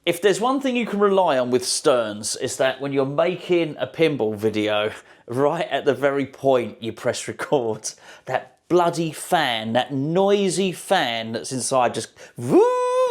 If there's one thing you can rely on with Stearns, is that when you're making a pinball video, right at the very point you press record, that bloody fan, that noisy fan that's inside just woo,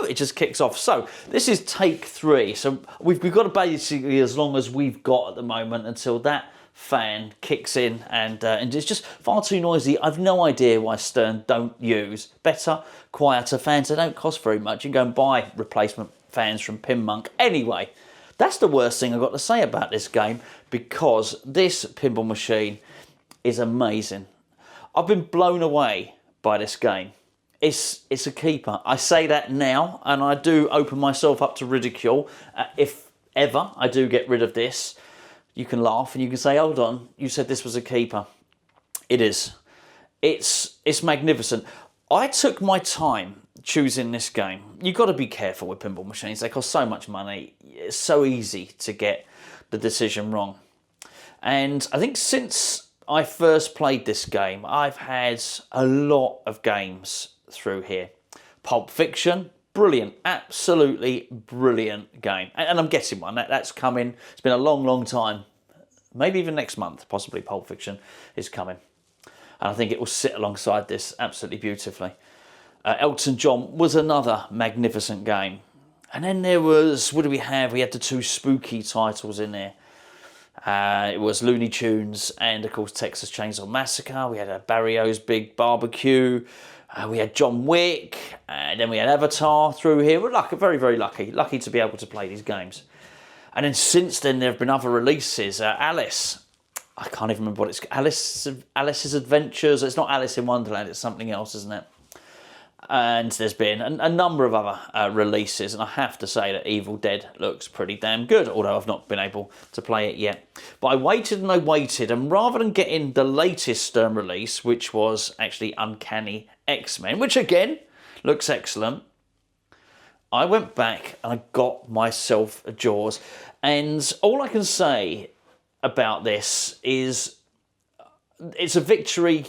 it just kicks off. So this is take 3. So we've got to basically as long as we've got at the moment until that fan kicks in, and it's just far too noisy. I've no idea why Stern don't use better, quieter fans. They don't cost very much. You can go and buy replacement fans from Pinmonk. Anyway, that's the worst thing I've got to say about this game, because this pinball machine is amazing. I've been blown away by this game. It's a keeper. I say that now, and I do open myself up to ridicule. If ever I do get rid of this, you can laugh and you can say, hold on, you said this was a keeper. It is. It's magnificent. I took my time choosing this game. You've got to be careful with pinball machines. They cost so much money. It's so easy to get the decision wrong. And I think since I first played this game, I've had a lot of games through here. Pulp Fiction, brilliant, absolutely brilliant game. And I'm getting one, that's coming. It's been a long, long time. Maybe even next month, possibly Pulp Fiction is coming. And I think it will sit alongside this absolutely beautifully. Elton John was another magnificent game. And then there was, what do we have? We had the 2 spooky titles in there. It was Looney Tunes and, of course, Texas Chainsaw Massacre. We had Barrio's Big Barbecue. We had John Wick. And then we had Avatar through here. We're lucky, very, very lucky. Lucky to be able to play these games. And then since then, there have been other releases. Alice. I can't even remember what it's called. Alice's Adventures. It's not Alice in Wonderland. It's something else, isn't it? And there's been a number of other releases, and I have to say that Evil Dead looks pretty damn good, although I've not been able to play it yet. But I waited and I waited, and rather than getting the latest Stern release, which was actually Uncanny X-Men, which again looks excellent, I went back and I got myself a Jaws. And all I can say about this is it's a victory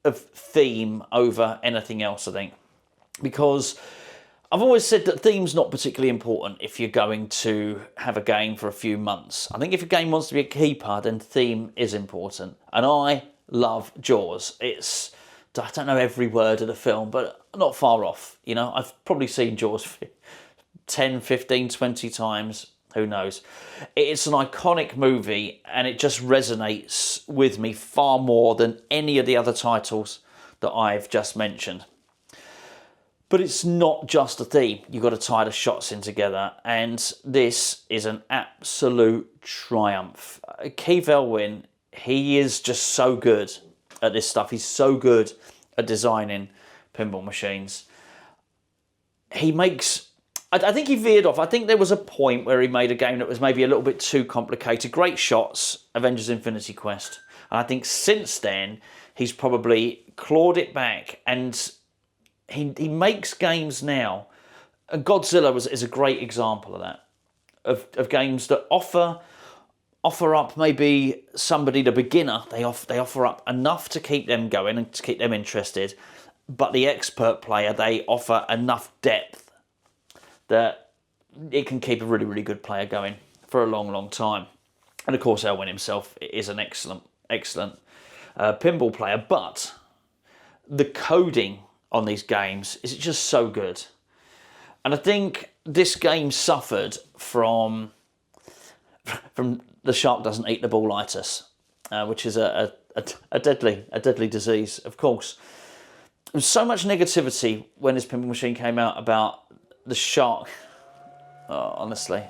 of theme over anything else, I think. Because I've always said that theme's not particularly important if you're going to have a game for a few months. I think if a game wants to be a keeper, then theme is important. And I love Jaws. I don't know every word of the film, but not far off. You know, I've probably seen Jaws 10, 15, 20 times. Who knows? It's an iconic movie, and it just resonates with me far more than any of the other titles that I've just mentioned. But it's not just a theme. You've got to tie the shots in together, and this is an absolute triumph. Keith Elwin, he is just so good at this stuff. He's so good at designing pinball machines. He makes... I think he veered off. I think there was a point where he made a game that was maybe a little bit too complicated. Great shots, Avengers Infinity Quest. And I think since then, he's probably clawed it back, and he makes games now. And Godzilla is a great example of that. Of games that offer up maybe somebody, the beginner, they offer up enough to keep them going and to keep them interested. But the expert player, they offer enough depth that it can keep a really, really good player going for a long, long time. And of course, Elwin himself is an excellent pinball player. But the coding on these games is just so good. And I think this game suffered from the shark doesn't eat the ballitis, which is a deadly disease, of course. There was so much negativity when this pinball machine came out about the shark, honestly,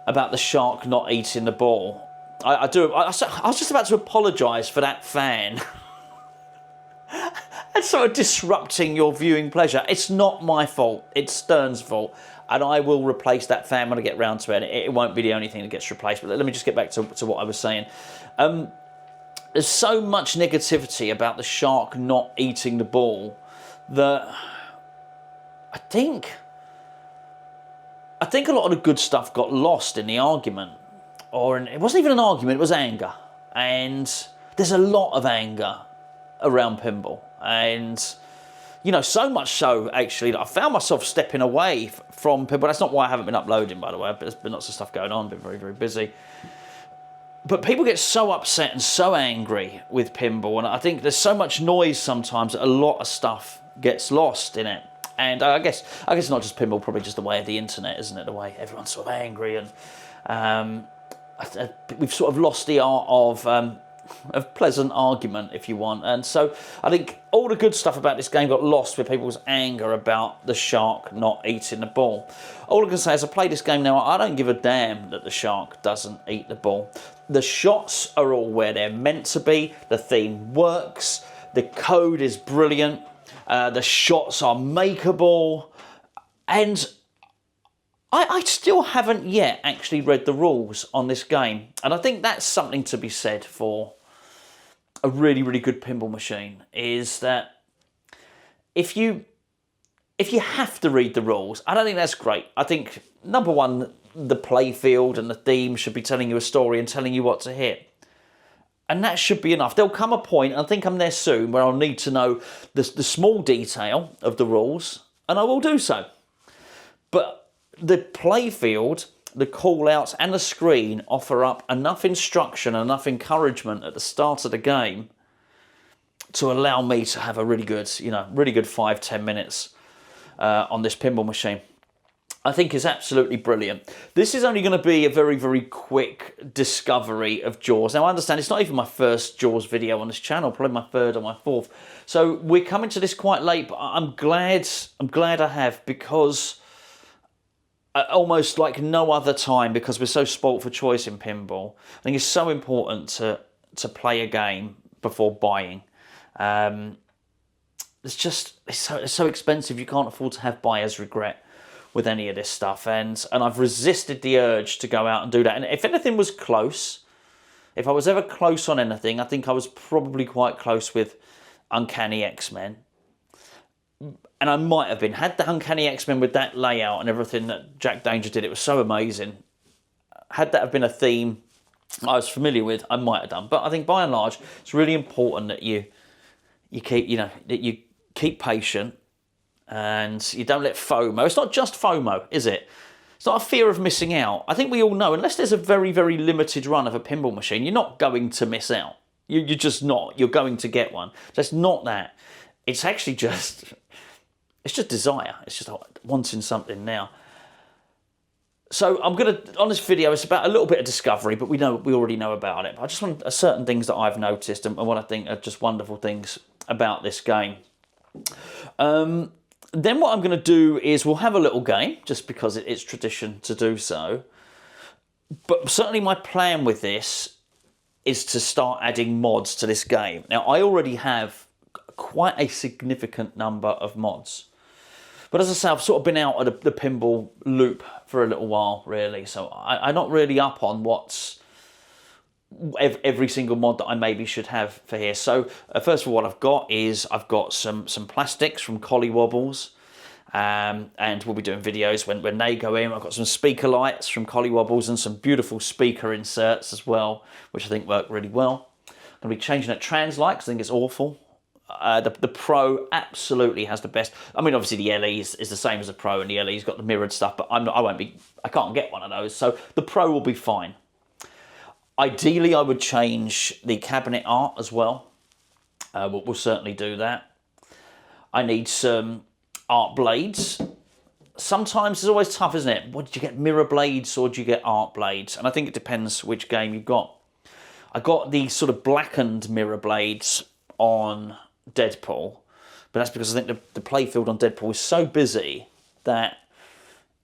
about the shark not eating the ball. I was just about to apologise for that fan. And sort of disrupting your viewing pleasure. It's not my fault, it's Stern's fault. And I will replace that fan when I get round to it. It won't be the only thing that gets replaced. But let me just get back to what I was saying. There's so much negativity about the shark not eating the ball that I think a lot of the good stuff got lost in the argument. It wasn't even an argument, it was anger. And there's a lot of anger around pinball. And You know, so much so, actually, that I found myself stepping away from Pinball. That's not why I haven't been uploading, by the way. There's been lots of stuff going on, been very, very busy. But people get so upset and so angry with Pinball, and I think there's so much noise sometimes that a lot of stuff gets lost in it. And I guess not just Pinball, probably just the way of the internet, isn't it? The way everyone's sort of angry, and we've sort of lost the art of pleasant argument, if you want. And so I think all the good stuff about this game got lost with people's anger about the shark not eating the ball. All I can say is I play this game now, I don't give a damn that the shark doesn't eat the ball. The shots are all where they're meant to be. The theme works. The code is brilliant. The shots are makeable. And I still haven't yet actually read the rules on this game. And I think that's something to be said for a really, really good pinball machine, is that if you have to read the rules, I don't think that's great. I think, number one, the playfield and the theme should be telling you a story and telling you what to hit. And that should be enough. There'll come a point, I think I'm there soon, where I'll need to know the small detail of the rules, and I will do so. But the playfield, the call-outs and the screen offer up enough instruction, enough encouragement at the start of the game to allow me to have a really good 5-10 minutes on this pinball machine. I think is absolutely brilliant. This is only going to be a very, very quick discovery of Jaws. Now, I understand it's not even my first Jaws video on this channel, probably my third or my fourth. So we're coming to this quite late, but I'm glad I have, because almost like no other time, because we're so spoilt for choice in pinball, I think it's so important to play a game before buying. It's so expensive, you can't afford to have buyer's regret with any of this stuff, and I've resisted the urge to go out and do that. And if anything was close, if I was ever close on anything, I think I was probably quite close with Uncanny X-Men. And I might have been. Had the Uncanny X-Men with that layout and everything that Jack Danger did, it was so amazing. Had that have been a theme I was familiar with, I might have done. But I think by and large, it's really important that you keep patient, and you don't let FOMO. It's not just FOMO, is it? It's not a fear of missing out. I think we all know, unless there's a very, very limited run of a pinball machine, you're not going to miss out. You're just not. You're going to get one. So it's not that. It's actually just, it's just desire. It's just wanting something now. So I'm going to, on this video, it's about a little bit of discovery, but we already know about it. But I just want certain things that I've noticed and what I think are just wonderful things about this game. Then what I'm going to do is we'll have a little game, just because it's tradition to do so. But certainly my plan with this is to start adding mods to this game. Now, I already have quite a significant number of mods. But as I say, I've sort of been out of the pinball loop for a little while, really. So I'm not really up on what's every single mod that I maybe should have for here. So first of all, what I've got some plastics from Collie Wobbles, and we'll be doing videos when they go in. I've got some speaker lights from Collie Wobbles and some beautiful speaker inserts as well, which I think work really well. I'm going to be changing that trans light because I think it's awful. The Pro absolutely has the best. I mean, obviously the LE is the same as the Pro, and the LE's got the mirrored stuff, but I can't get one of those. So the Pro will be fine. Ideally, I would change the cabinet art as well. We'll certainly do that. I need some art blades. Sometimes it's always tough, isn't it? What did you get, mirror blades or do you get art blades? And I think it depends which game you've got. I got the sort of blackened mirror blades on Deadpool, but that's because I think the playfield on Deadpool is so busy that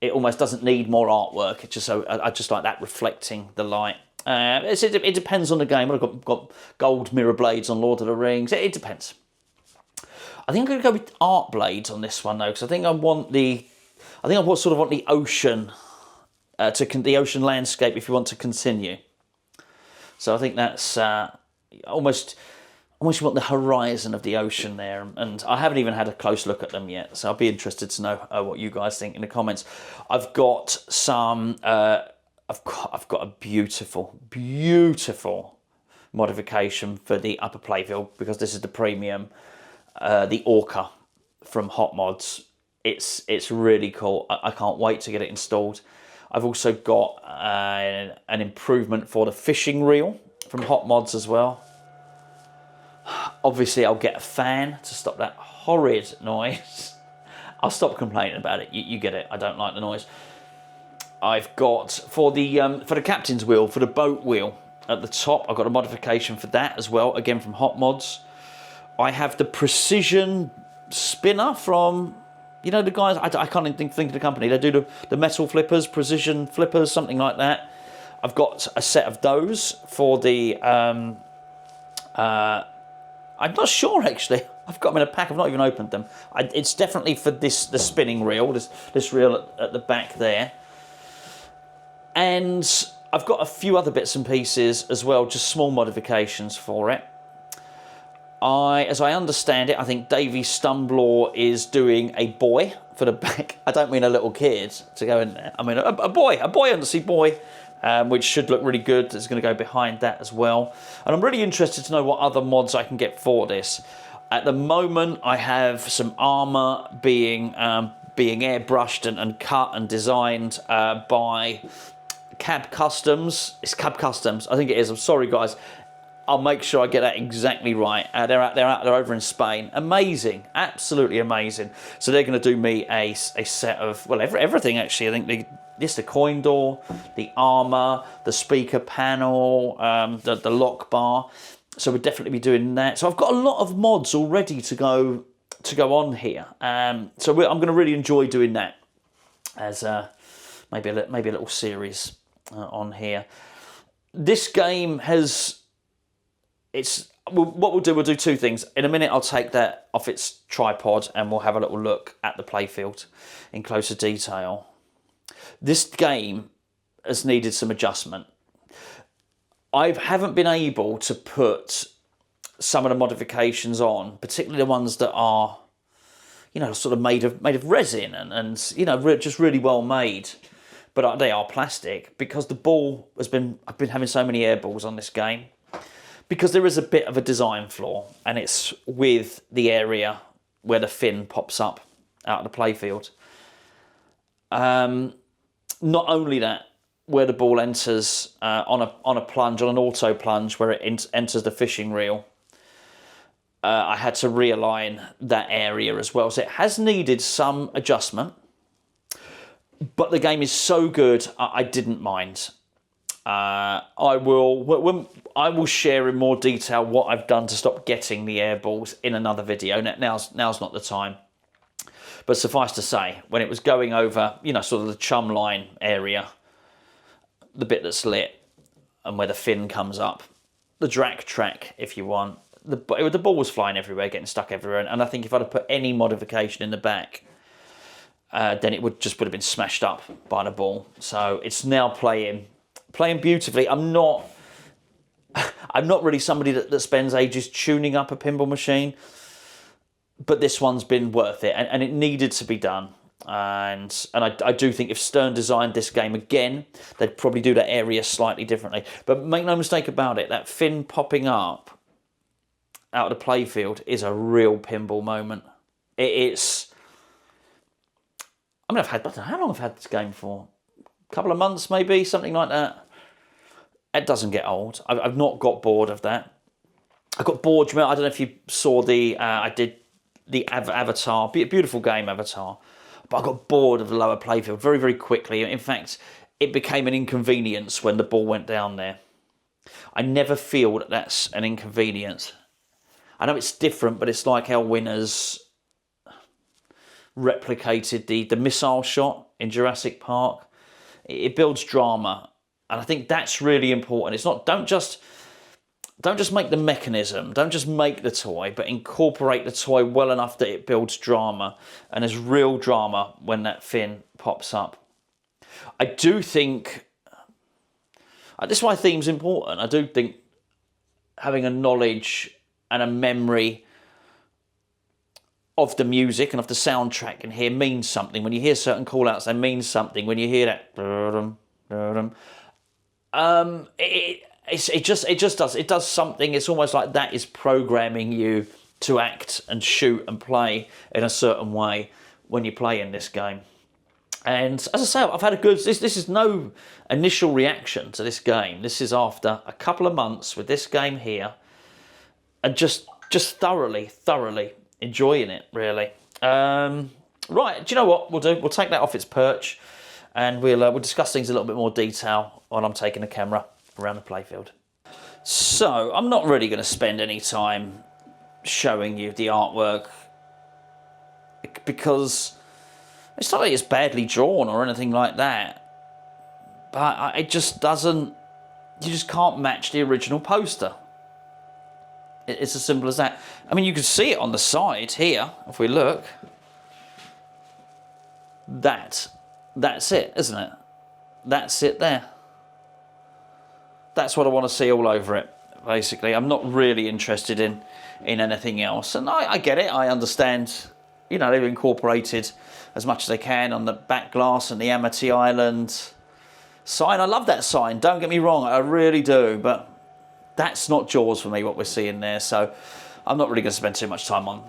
it almost doesn't need more artwork. It's just I just like that reflecting the light. It depends on the game. I've got gold mirror blades on Lord of the Rings. It depends. I think I'm going to go with art blades on this one though, because I think I want the ocean, the ocean landscape if you want to continue. So I think that's almost you want the horizon of the ocean there, and I haven't even had a close look at them yet. So I'll be interested to know what you guys think in the comments. I've got some. I've got a beautiful modification for the upper playfield, because this is the premium, the Orca from Hot Mods. It's really cool. I can't wait to get it installed. I've also got an improvement for the fishing reel from Hot Mods as well. Obviously, I'll get a fan to stop that horrid noise. I'll stop complaining about it. You get it. I don't like the noise. I've got for the captain's wheel, for the boat wheel at the top, I've got a modification for that as well, again from Hot Mods. I have the precision spinner from, you know, the guys, I can't even think of the company. They do the metal flippers, precision flippers, something like that. I've got a set of those for the, I'm not sure actually. I've got them in a pack, I've not even opened them. It's definitely for the spinning reel, this reel at the back there. And I've got a few other bits and pieces as well, just small modifications for it. As I understand it, I think Davey Stumblaw is doing a buoy for the back. I don't mean a little kid to go in there. I mean a buoy, undersea buoy, which should look really good. It's going to go behind that as well. And I'm really interested to know what other mods I can get for this. At the moment, I have some armour being airbrushed and cut and designed by Cab Customs. It's Cab Customs, I think it is. I'm sorry, guys. I'll make sure I get that exactly right. They're over in Spain. Amazing, absolutely amazing. So they're going to do me a set of, well, everything actually. I think the coin door, the armour, the speaker panel, the lock bar. So we'll definitely be doing that. So I've got a lot of mods already to go on here. So I'm going to really enjoy doing that as maybe a little series on here. This game has. What we'll do two things. In a minute, I'll take that off its tripod and we'll have a little look at the playfield in closer detail. This game has needed some adjustment. I haven't been able to put some of the modifications on, particularly the ones that are, you know, sort of made of resin and you know, just really well made. But they are plastic because the ball I've been having so many air balls on this game. Because there is a bit of a design flaw, and it's with the area where the fin pops up out of the playfield. Not only that, where the ball enters on a plunge, on an auto plunge, where it enters the fishing reel, I had to realign that area as well. So it has needed some adjustment, but the game is so good, I didn't mind. I will share in more detail what I've done to stop getting the air balls in another video. Now's not the time. But suffice to say, when it was going over, you know, sort of the chum line area, the bit that's lit and where the fin comes up, the drag track, if you want, the ball was flying everywhere, getting stuck everywhere. And I think if I'd have put any modification in the back, then it would have been smashed up by the ball. So it's now playing beautifully. I'm not really somebody that spends ages tuning up a pinball machine, but this one's been worth it, and it needed to be done. And I do think if Stern designed this game again, they'd probably do that area slightly differently. But make no mistake about it, that fin popping up out of the playfield is a real pinball moment. It's. I mean, I don't know how long I've had this game for. A couple of months, maybe, something like that. It doesn't get old. I've not got bored of that. I got bored. I don't know if you saw I did the Avatar, beautiful game, Avatar. But I got bored of the lower playfield very, very quickly. In fact, it became an inconvenience when the ball went down there. I never feel that that's an inconvenience. I know it's different, but it's like Elwin has replicated the missile shot in Jurassic Park. It builds drama. And I think that's really important. It's not, don't just make the mechanism, don't just make the toy, but incorporate the toy well enough that it builds drama. And there's real drama when that fin pops up. I do think, this is why theme's important. I do think having a knowledge and a memory of the music and of the soundtrack in here means something. When you hear certain call-outs, they mean something. When you hear that, it just does something. It's almost like that is programming you to act and shoot and play in a certain way when you play in this game. And as I say, I've had a good... This is no initial reaction to this game. This is after a couple of months with this game here, and just thoroughly enjoying it, really. Right, do you know what we'll do? We'll take that off its perch, and we'll discuss things in a little bit more detail when I'm taking the camera around the playfield. So, I'm not really going to spend any time showing you the artwork, because it's not like it's badly drawn or anything like that, but it just doesn't... You just can't match the original poster. It's as simple as that. I mean, you can see it on the side here, if we look. That's it, isn't it? That's it there. That's what I want to see all over it, basically. I'm not really interested in anything else. And I get it, I understand, you know, they've incorporated as much as they can on the back glass and the Amity Island sign. I love that sign, don't get me wrong, I really do, but that's not Jaws for me, what we're seeing there. So I'm not really going to spend too much time on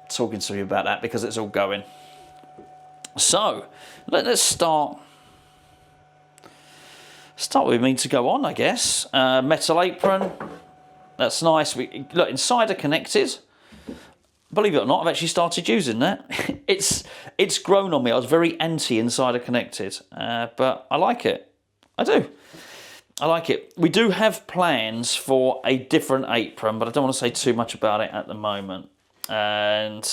talking to you about that, because it's all going. So let's start where we mean to go on, I guess. Metal apron, that's nice. Look, insider connected. Believe it or not, I've actually started using that. It's grown on me. I was very anti insider connected, but I like it. I do. I like it. We do have plans for a different apron, but I don't want to say too much about it at the moment. And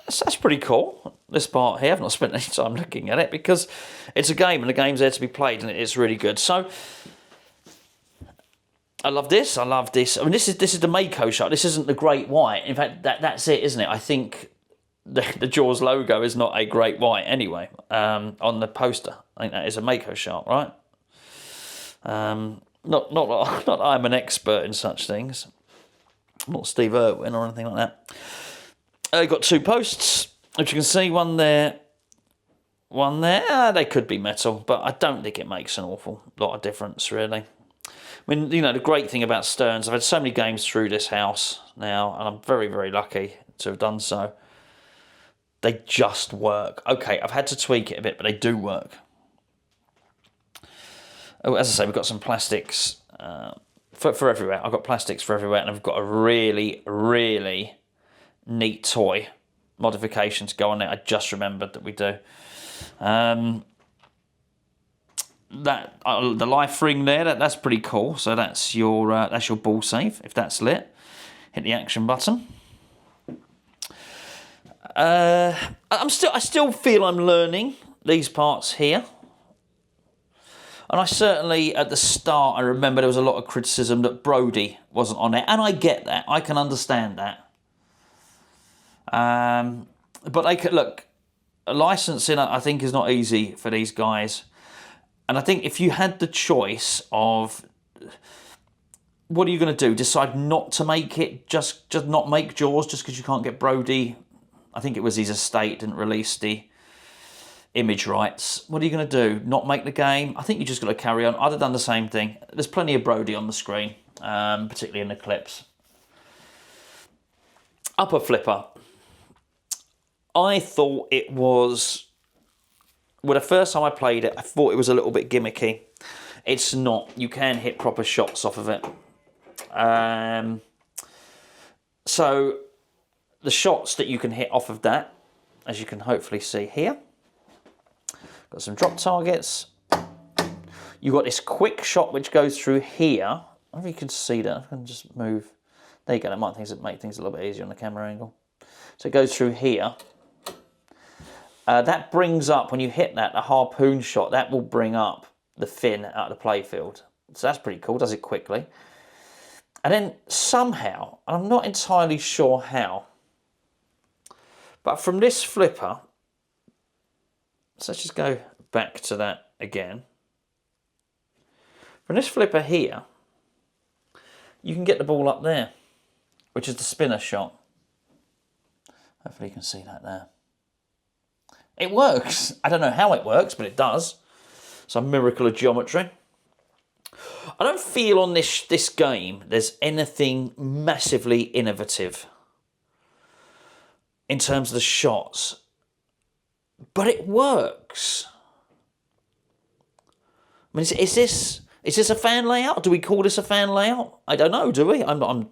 that's pretty cool, this part here. I've not spent any time looking at it, because it's a game and the game's there to be played, and it's really good. So I love this. I love this. I mean, this is the Mako shot. This isn't the Great White. In fact, that's it, isn't it? I think the Jaws logo is not a Great White anyway, on the poster. I think that is a Mako shark, right? Not that I'm an expert in such things. I'm not Steve Irwin or anything like that. You've got two posts, which you can see, one there, one there. They could be metal, but I don't think it makes an awful lot of difference, really. I mean, you know, the great thing about Stearns, I've had so many games through this house now, and I'm very lucky to have done so. They just work. Okay, I've had to tweak it a bit, but they do work. Oh, as I say, we've got some plastics for everywhere. I've got plastics for everywhere, and I've got a really neat toy modification to go on it. I just remembered that we do. The life ring there, that's pretty cool. So that's your ball save. If that's lit, hit the action button. I still feel I'm learning these parts here. And I certainly, at the start, I remember there was a lot of criticism that Brody wasn't on it. And I get that. I can understand that. But they could, look, licensing, I think, is not easy for these guys. And I think if you had the choice of, what are you going to do? Decide not to make it, just not make Jaws just because you can't get Brody. I think it was his estate didn't release the image rights. What are you going to do? Not make the game? I think you just got to carry on. I'd have done the same thing. There's plenty of Brody on the screen, particularly in the clips. Upper flipper. I thought it was... Well, the first time I played it, I thought it was a little bit gimmicky. It's not. You can hit proper shots off of it. So the shots that you can hit off of that, as you can hopefully see here, got some drop targets. You've got this quick shot which goes through here. I don't know if you can see that. I can just move. There you go. That might make things a little bit easier on the camera angle. So it goes through here. That brings up, when you hit that, the harpoon shot, that will bring up the fin out of the playfield. So that's pretty cool, does it quickly. And then somehow, and I'm not entirely sure how, but from this flipper, so let's just go back to that again. From this flipper here, you can get the ball up there, which is the spinner shot. Hopefully you can see that there. It works. I don't know how it works, but it does. Some miracle of geometry. I don't feel on this game there's anything massively innovative in terms of the shots, but it works. I mean, is this a fan layout? Do we call this a fan layout? I don't know, do we? I think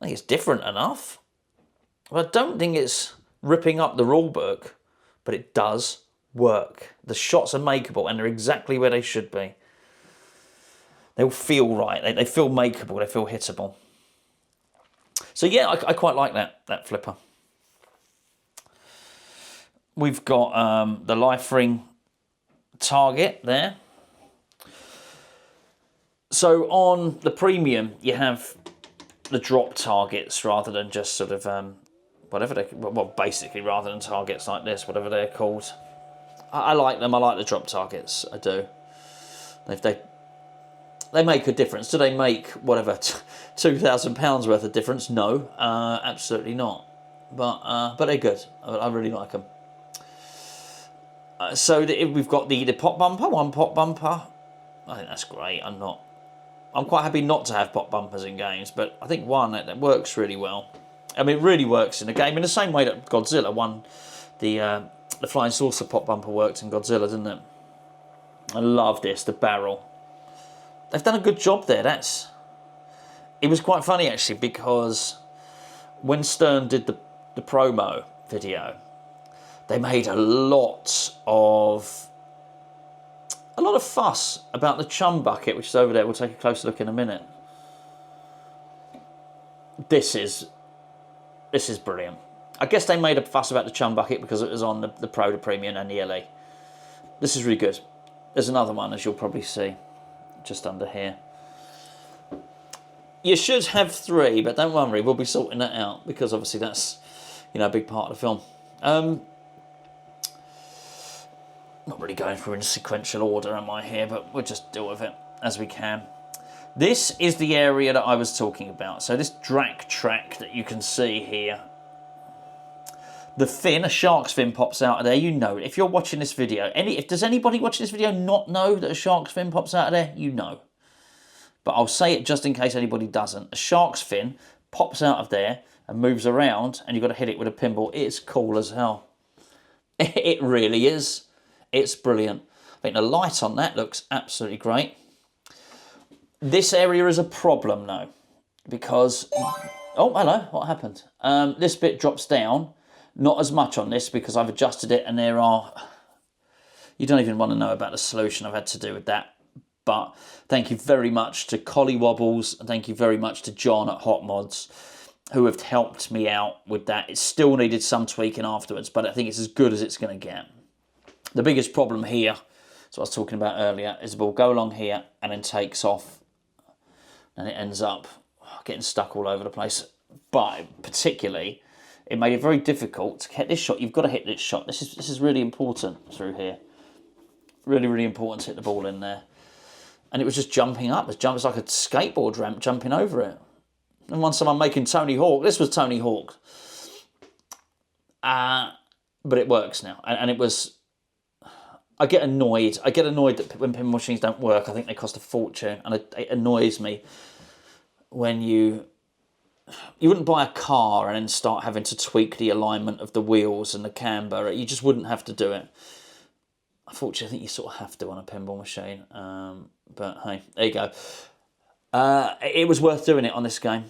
it's different enough. But I don't think it's ripping up the rule book, but it does work. The shots are makeable and they're exactly where they should be. They'll feel right. They feel makeable. They feel hittable. So yeah, I quite like that flipper. We've got the life ring target there. So on the premium, you have the drop targets rather than just sort of basically rather than targets like this, whatever they're called. I like them. I like the drop targets. I do. They make a difference. Do they make whatever £2,000 worth of difference? No, absolutely not. But they're good. I really like them. So we've got the pop bumper, one pop bumper. I think that's great. I'm quite happy not to have pop bumpers in games, but I think one that works really well. I mean, it really works in the game in the same way that Godzilla won. The flying saucer pop bumper worked in Godzilla, didn't it? I love this, the barrel. They've done a good job there. It was quite funny actually, because when Stern did the promo video, they made a lot of fuss about the chum bucket, which is over there. We'll take a closer look in a minute. This is brilliant. I guess they made a fuss about the chum bucket because it was on the Pro, the Premium and the LE. This is really good. There's another one, as you'll probably see, just under here. You should have 3, but don't worry, we'll be sorting that out because obviously that's, a big part of the film. Not really going through in sequential order, am I here? But we'll just deal with it as we can. This is the area that I was talking about. So this drag track that you can see here. The fin, a shark's fin pops out of there. You know, if you're watching this video, does anybody watching this video not know that a shark's fin pops out of there? You know. But I'll say it just in case anybody doesn't. A shark's fin pops out of there and moves around, and you've got to hit it with a pinball. It's cool as hell. It really is. It's brilliant. I think the light on that looks absolutely great. This area is a problem though, because... Oh, hello, what happened? This bit drops down. Not as much on this because I've adjusted it, and there are... You don't even want to know about the solution I've had to do with that. But thank you very much to Collie Wobbles, and thank you very much to John at Hot Mods, who have helped me out with that. It still needed some tweaking afterwards, but I think it's as good as it's going to get. The biggest problem here, that's what I was talking about earlier, is the ball go along here and then takes off, and it ends up getting stuck all over the place. But particularly, it made it very difficult to hit this shot. You've got to hit this shot. This is really important through here. Really, really important to hit the ball in there. And it was just jumping up. It's like a skateboard ramp jumping over it. And once I'm making Tony Hawk, this was Tony Hawk. But it works now. And it was... I get annoyed. I get annoyed that when pinball machines don't work. I think they cost a fortune, and it annoys me when you wouldn't buy a car and then start having to tweak the alignment of the wheels and the camber. You just wouldn't have to do it. Unfortunately, I think you sort of have to on a pinball machine. But hey, there you go. It was worth doing it on this game.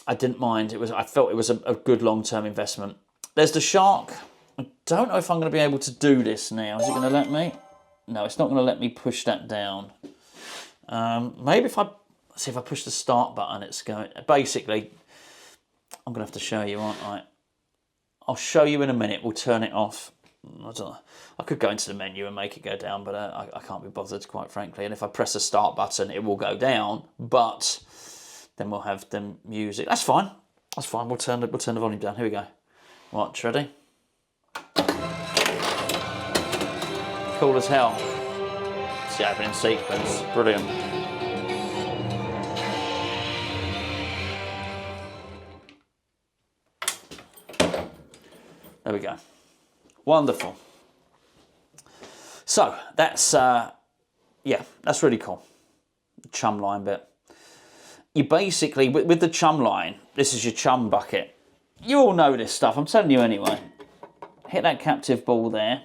I didn't mind. I felt it was a good long-term investment. There's the shark. I don't know if I'm going to be able to do this now. Is it going to let me? No, it's not going to let me push that down. Maybe if I push the start button, it's going... Basically, I'm going to have to show you, aren't I? I'll show you in a minute. We'll turn it off. I don't know. I could go into the menu and make it go down, but I can't be bothered, quite frankly. And if I press the start button, it will go down, but then we'll have the music. That's fine. That's fine. We'll turn the volume down. Here we go. Right, ready? Cool as hell. It's the opening sequence. Brilliant. There we go. Wonderful. So that's yeah, that's really cool. chum line bit. You basically, with the chum line, this is your chum bucket. You all know this stuff, I'm telling you anyway. Hit that captive ball there,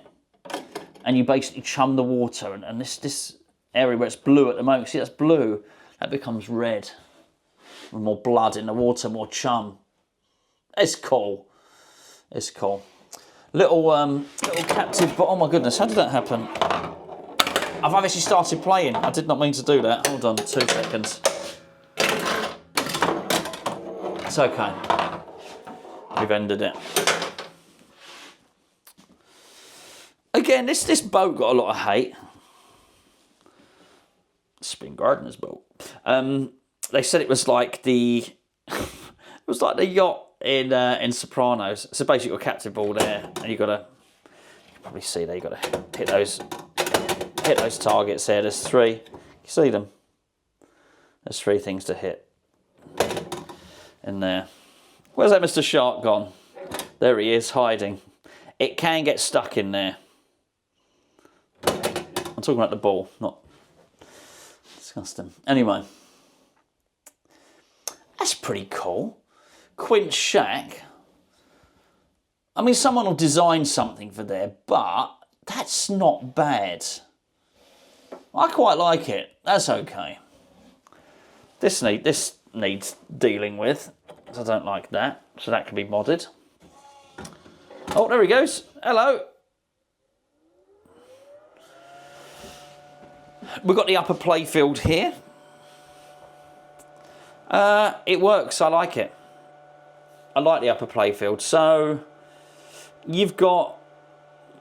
and you basically chum the water, and this area where it's blue at the moment, see that's blue, that becomes red. With more blood in the water, more chum. It's cool. It's cool. Little captive, but oh my goodness, how did that happen? I've obviously started playing. I did not mean to do that. Hold on 2 seconds. It's okay. We've ended it. Again, this boat got a lot of hate. Spin Gardener's boat. They said it was like the yacht in Sopranos. So basically, you've got a captive ball there, and you can probably see there. You got to hit those targets there. There's 3. You see them? There's 3 things to hit in there. Where's that Mr. Shark gone? There he is, hiding. It can get stuck in there. I'm talking about the ball, not disgusting. Anyway, that's pretty cool. Quint's shack. I mean, someone will design something for there, but that's not bad. I quite like it. That's okay. This needs dealing with. I don't like that, so that can be modded. Oh, there he goes. Hello. We've got the upper playfield here. It works. I like it. I like the upper playfield. So you've got,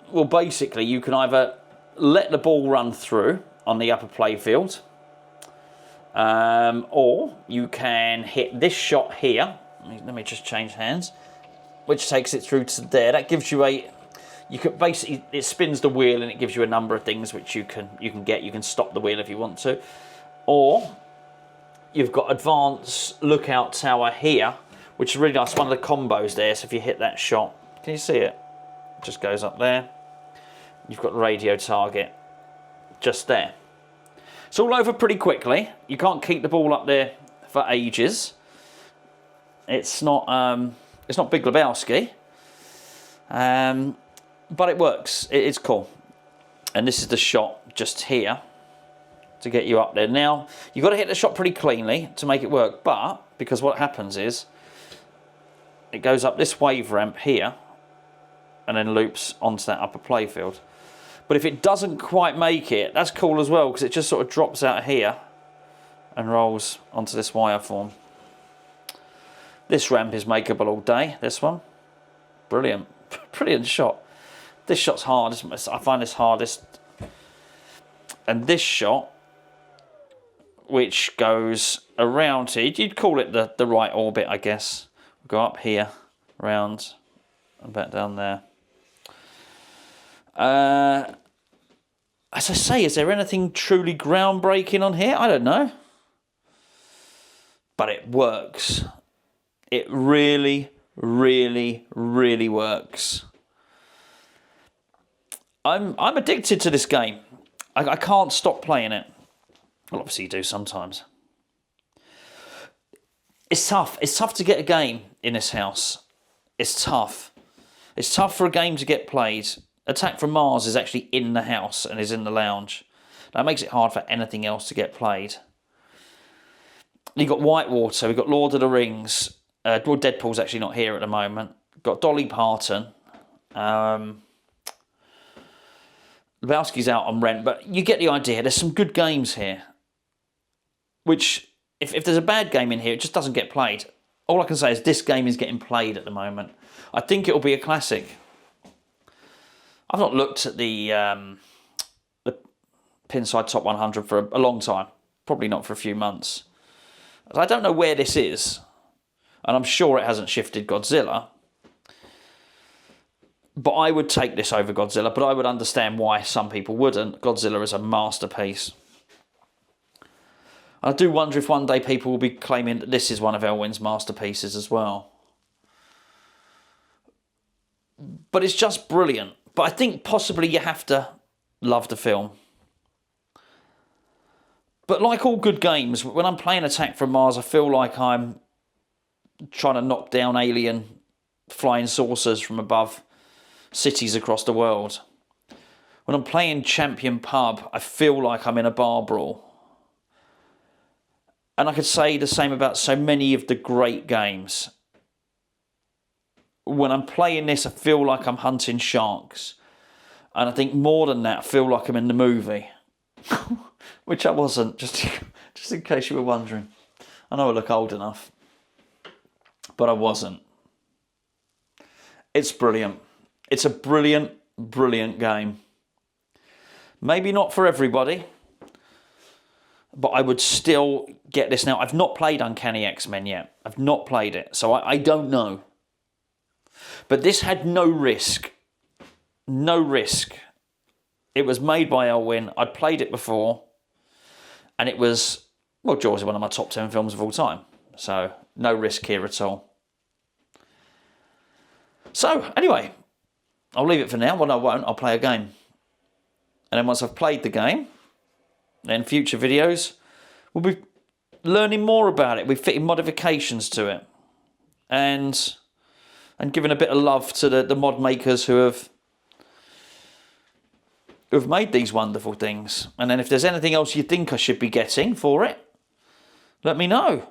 well, basically you can either let the ball run through on the upper playfield, or you can hit this shot here. Let me just change hands, which takes it through to there. That gives you you can basically, it spins the wheel and it gives you a number of things which you can get. You can stop the wheel if you want to, or you've got advanced lookout tower here, which is really nice. One of the combos there. So if you hit that shot, can you see it? It just goes up there. You've got the radio target just there. It's all over pretty quickly. You can't keep the ball up there for ages. It's not Big Lebowski, but it works. It's cool. And this is the shot just here to get you up there. Now you've got to hit the shot pretty cleanly to make it work, but because what happens is it goes up this wave ramp here and then loops onto that upper playfield. But if it doesn't quite make it, that's cool as well, because it just sort of drops out here and rolls onto this wire form. This ramp is makeable all day, this one. Brilliant. Brilliant shot. This shot's hard. I find this hardest. And this shot, which goes around here, you'd call it the right orbit, I guess. Go up here, round, and back down there. As I say, is there anything truly groundbreaking on here? I don't know. But it works. It really, really, really works. I'm addicted to this game. I can't stop playing it. Well, obviously you do sometimes. It's tough. It's tough to get a game in this house. It's tough. It's tough for a game to get played. Attack from Mars is actually in the house and is in the lounge. That makes it hard for anything else to get played. You've got Whitewater, we've got Lord of the Rings. Well, Deadpool's actually not here at the moment. Got Dolly Parton. Lebowski's out on rent, but you get the idea. There's some good games here. Which, if there's a bad game in here, it just doesn't get played. All I can say is this game is getting played at the moment. I think it'll be a classic. I've not looked at the Pinside Top 100 for a long time. Probably not for a few months. I don't know where this is. And I'm sure it hasn't shifted Godzilla. But I would take this over Godzilla. But I would understand why some people wouldn't. Godzilla is a masterpiece. I do wonder if one day people will be claiming that this is one of Elwin's masterpieces as well. But it's just brilliant. But I think possibly you have to love the film. But like all good games, when I'm playing Attack from Mars, I feel like I'm trying to knock down alien flying saucers from above cities across the world. When I'm playing Champion Pub, I feel like I'm in a bar brawl. And I could say the same about so many of the great games. When I'm playing this, I feel like I'm hunting sharks. And I think more than that, I feel like I'm in the movie. Which I wasn't, just in case you were wondering. I know I look old enough. But I wasn't. It's brilliant. It's a brilliant, brilliant game. Maybe not for everybody, but I would still get this now. I've not played Uncanny X-Men yet. I've not played it, so I don't know. But this had no risk. No risk. It was made by Elwin. I'd played it before. And it was, well, Jaws is one of my top 10 films of all time. So, no risk here at all. So, anyway, I'll leave it for now. Well, I won't. I'll play a game. And then once I've played the game, then future videos, we'll be learning more about it. We're fitting modifications to it. And giving a bit of love to the mod makers who have made these wonderful things. And then if there's anything else you think I should be getting for it, let me know.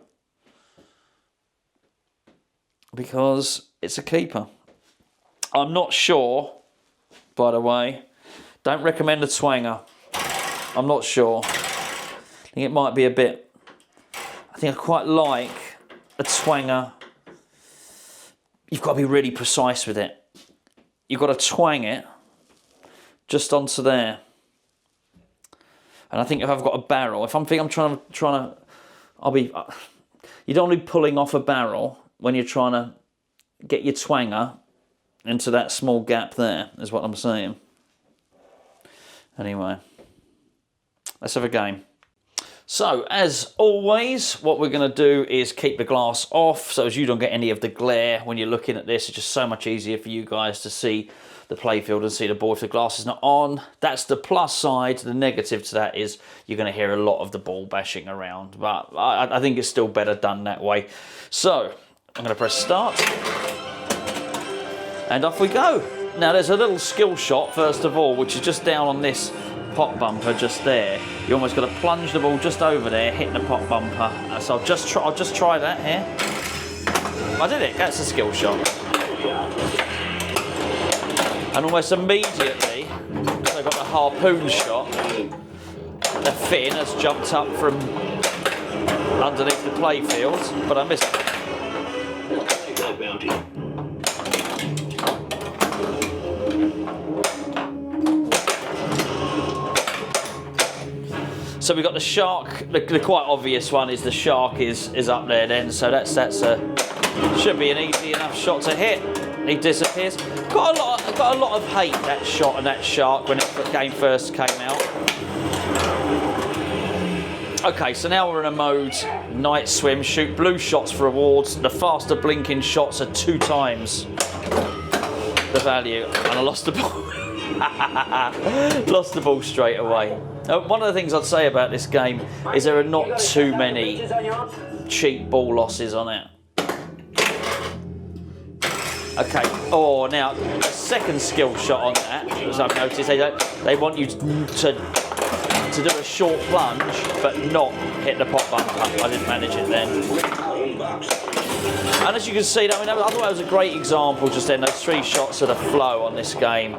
Because it's a keeper. I'm not sure, by the way. Don't recommend a twanger. I'm not sure. I think it might be a bit... I think I quite like a twanger. You've got to be really precise with it. You've got to twang it just onto there. And I think if I've got a barrel, if I'm trying to, I'll be... You don't want to be pulling off a barrel when you're trying to get your twanger into that small gap there, is what I'm saying. Anyway, let's have a game. So, as always, what we're going to do is keep the glass off so as you don't get any of the glare when you're looking at this. It's just so much easier for you guys to see the playfield and see the ball if the glass is not on. That's the plus side. The negative to that is you're going to hear a lot of the ball bashing around. But I think it's still better done that way. So, I'm going to press start. And off we go. Now, there's a little skill shot, first of all, which is just down on this pop bumper just there. You almost got to plunge the ball just over there, hitting the pop bumper. So I'll just try that here. I did it. That's a skill shot. And almost immediately, because I got the harpoon shot, the fin has jumped up from underneath the playfield, but I missed it. So we've got the shark. The quite obvious one is the shark is up there then. So that's a should be an easy enough shot to hit. He disappears. Got a lot of hate, that shot and that shark, when the game first came out. Okay, so now we're in a mode night swim. Shoot blue shots for awards. The faster blinking shots are 2 times the value, and I lost the ball. Lost the ball straight away. One of the things I'd say about this game is there are not too many cheap ball losses on it. Okay. Oh, now the second skill shot on that, as I've noticed, they want you to do a short plunge, but not hit the pop bumper. I didn't manage it then. And as you can see, I mean, I thought that was a great example just then. Those 3 shots of the flow on this game.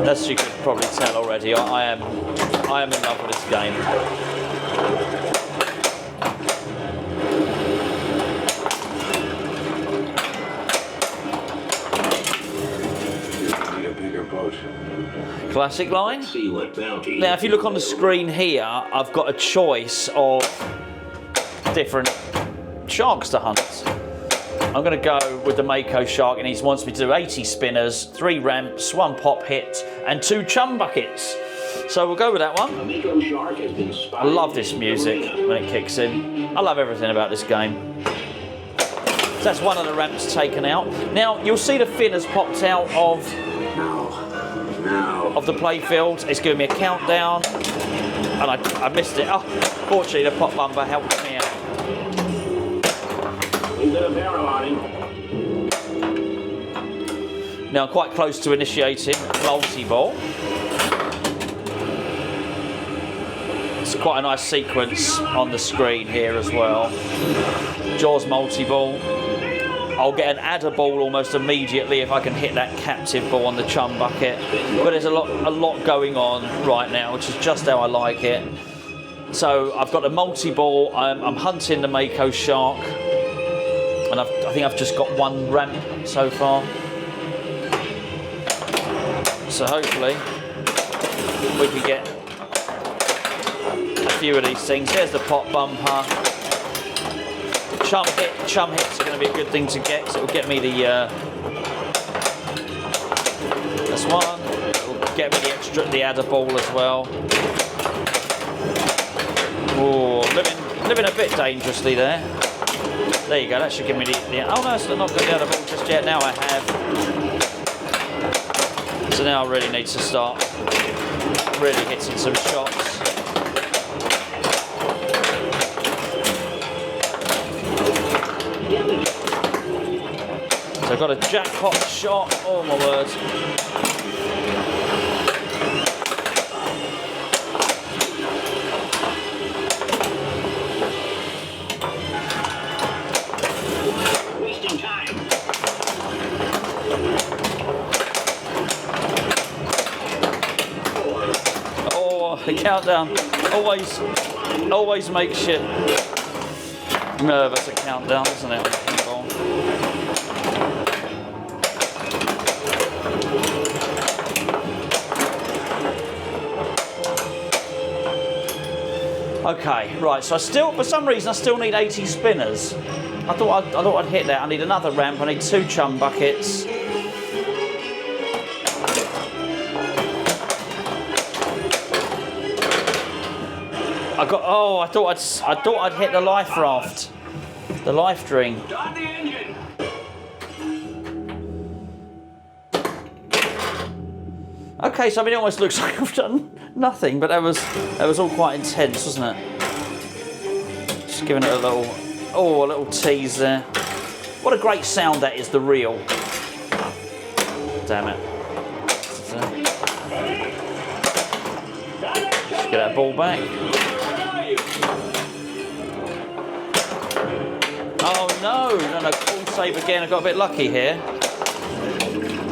As you can probably tell already, I am in love with this game. Classic line. Now, if you look on the screen here, I've got a choice of different sharks to hunt. I'm going to go with the Mako shark, and he wants me to do 80 spinners, 3 ramps, 1 pop hit, and 2 chum buckets. So we'll go with that one. I love this music when it kicks in. I love everything about this game. So that's one of the ramps taken out. Now, you'll see the fin has popped out of the playfield. It's giving me a countdown. and I missed it. Oh, fortunately the pop bumper helped me out. Now I'm quite close to initiating multi-ball. It's quite a nice sequence on the screen here as well. Jaws multi-ball. I'll get an adder ball almost immediately if I can hit that captive ball on the chum bucket. But there's a lot going on right now, which is just how I like it. So I've got a multi-ball. I'm hunting the Mako shark, and I think I've just got one ramp so far. So hopefully we can get a few of these things. There's the pop bumper. Chum hits are going to be a good thing to get, because it will get me the this one. It will get me the adder ball as well. Oh, living a bit dangerously there. There you go. That should give me the oh no, it's not got the adder ball just yet. Now I have. So now I really need to start really hitting some shots. So I've got a jackpot shot, oh my word. Wasting time. Oh, the countdown always makes you nervous, a countdown, isn't it? Okay, right, so for some reason I still need 80 spinners. I thought I'd hit that. I need another ramp, I need 2 chum buckets. I thought I'd hit the life raft. The life ring. Start the engine. Okay, so I mean, it almost looks like I've done nothing, but that was all quite intense, wasn't it? Just giving it a little tease there. What a great sound that is, the reel. Damn it. Just get that ball back. Oh no, ball save again. I got a bit lucky here.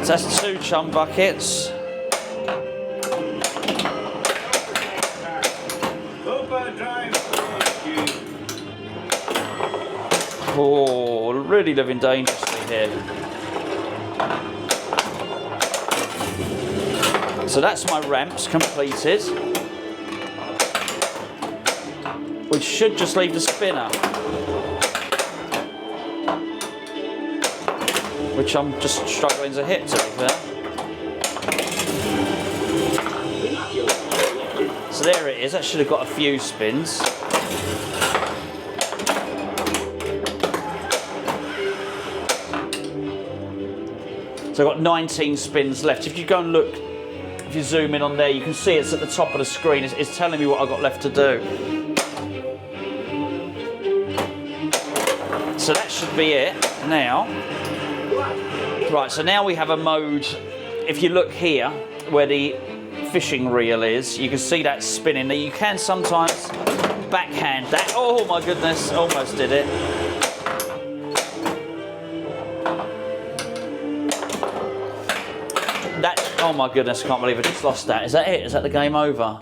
So that's 2 chum buckets. Oh, really living dangerously here. So that's my ramps completed, which should just leave the spinner, which I'm just struggling to hit, to be fair. So there it is. That should have got a few spins. So I've got 19 spins left. If you go and look, if you zoom in on there, you can see it's at the top of the screen. It's telling me what I've got left to do. So that should be it now. Right, so now we have a mode. If you look here, where the fishing reel is, you can see that spinning there. You can sometimes backhand that. Oh my goodness, almost did it. Oh my goodness, I can't believe I just lost that. Is that it? Is that the game over?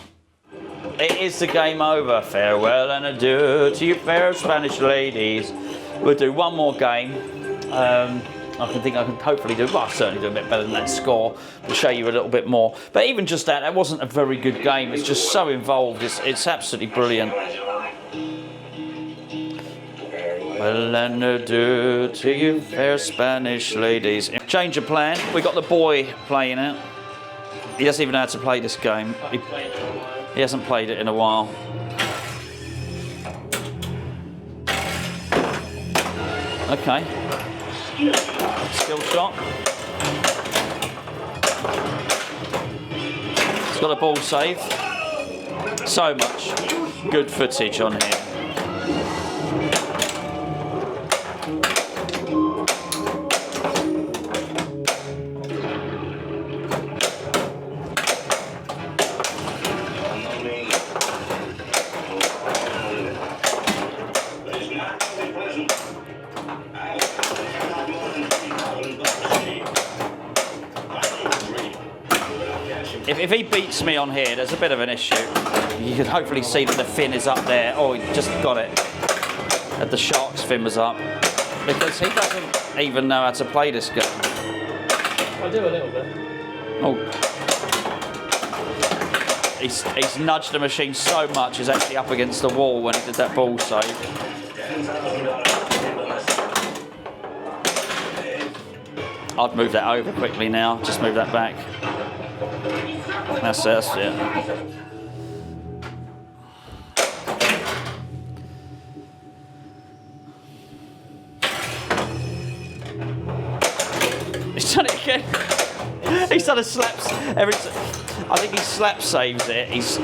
It is the game over. Farewell and adieu to you fair Spanish ladies. We'll do one more game. I can hopefully do, well, I'll certainly do a bit better than that score. We'll show you a little bit more. But even just that wasn't a very good game. It's just so involved. It's absolutely brilliant. Well and adieu to you fair Spanish ladies. Change of plan. We got the boy playing it. He doesn't even know how to play this game. He hasn't played it in a while. Okay. Skill shot. It's got a ball save. So much good footage on here. If he beats me on here, there's a bit of an issue. You can hopefully see that the fin is up there. Oh, he just got it. That the shark's fin was up. Because he doesn't even know how to play this game. I do a little bit. Oh. He's nudged the machine so much, he's actually up against the wall when he did that ball save. I'd move that over quickly now. Just move that back. That's it. He's done it again. He's done a slaps every. I think he slap saves it. His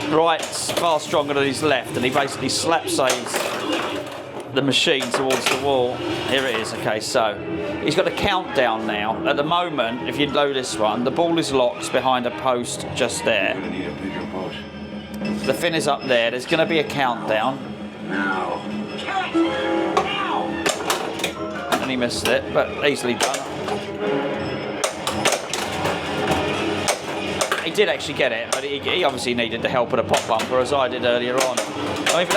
right's far stronger than his left, and he basically slap saves the machine towards the wall. Here it is. Okay, so he's got a countdown now. At the moment, if you know this one, the ball is locked behind a post just there. The fin is up there. There's going to be a countdown. And he missed it, but easily done. He did actually get it, but he obviously needed the help of the pop bumper, as I did earlier on. I mean,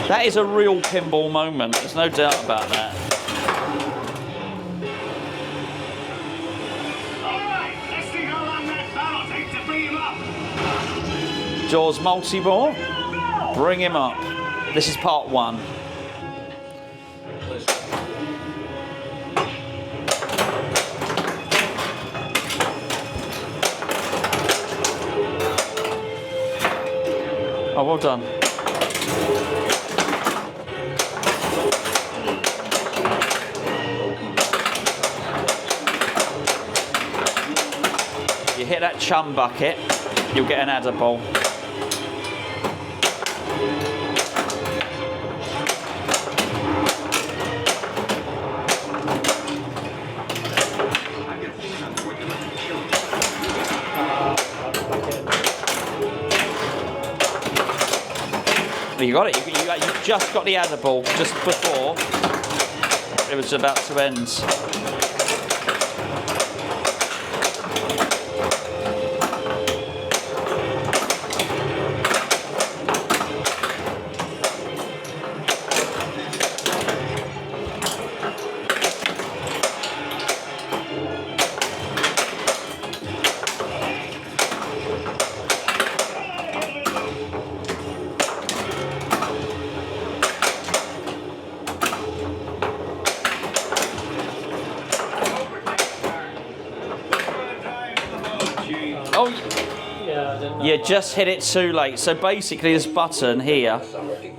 that is a real pinball moment. There's no doubt about that. Jaws multi-ball. Bring him up. This is part 1. Oh, well done. You hit that chum bucket, you'll get an adder ball. You got it. You just got the adder ball just before it was about to end. Oh, yeah, you just hit it too late. So basically, this button here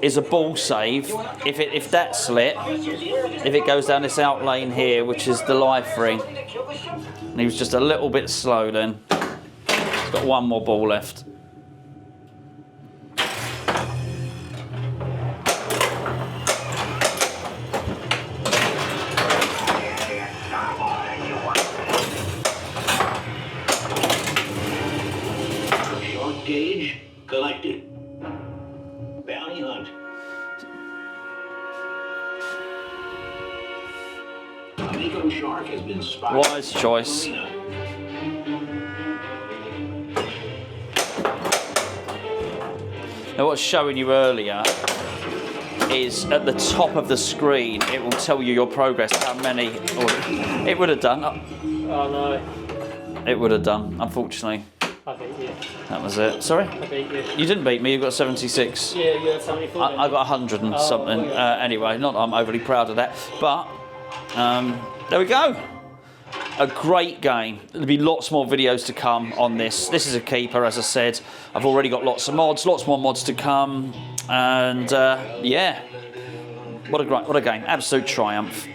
is a ball save. If that's lit, if it goes down this out lane here, which is the life ring, and he was just a little bit slow then. He's got one more ball left. Gauge collected. Bounty hunt. A Mako shark has been spotted. Wise choice. Now, what's showing you earlier is at the top of the screen. It will tell you your progress. How many? Oh, it would have done. Oh no. It would have done. Unfortunately. I beat you. That was it. Sorry? I beat you. You didn't beat me, you got 76. Yeah, you had 74. I got 100 and something. Anyway, not that I'm overly proud of that. But, there we go. A great game. There'll be lots more videos to come on this. This is a keeper, as I said. I've already got lots of mods, lots more mods to come. And, yeah. What a game. Absolute triumph.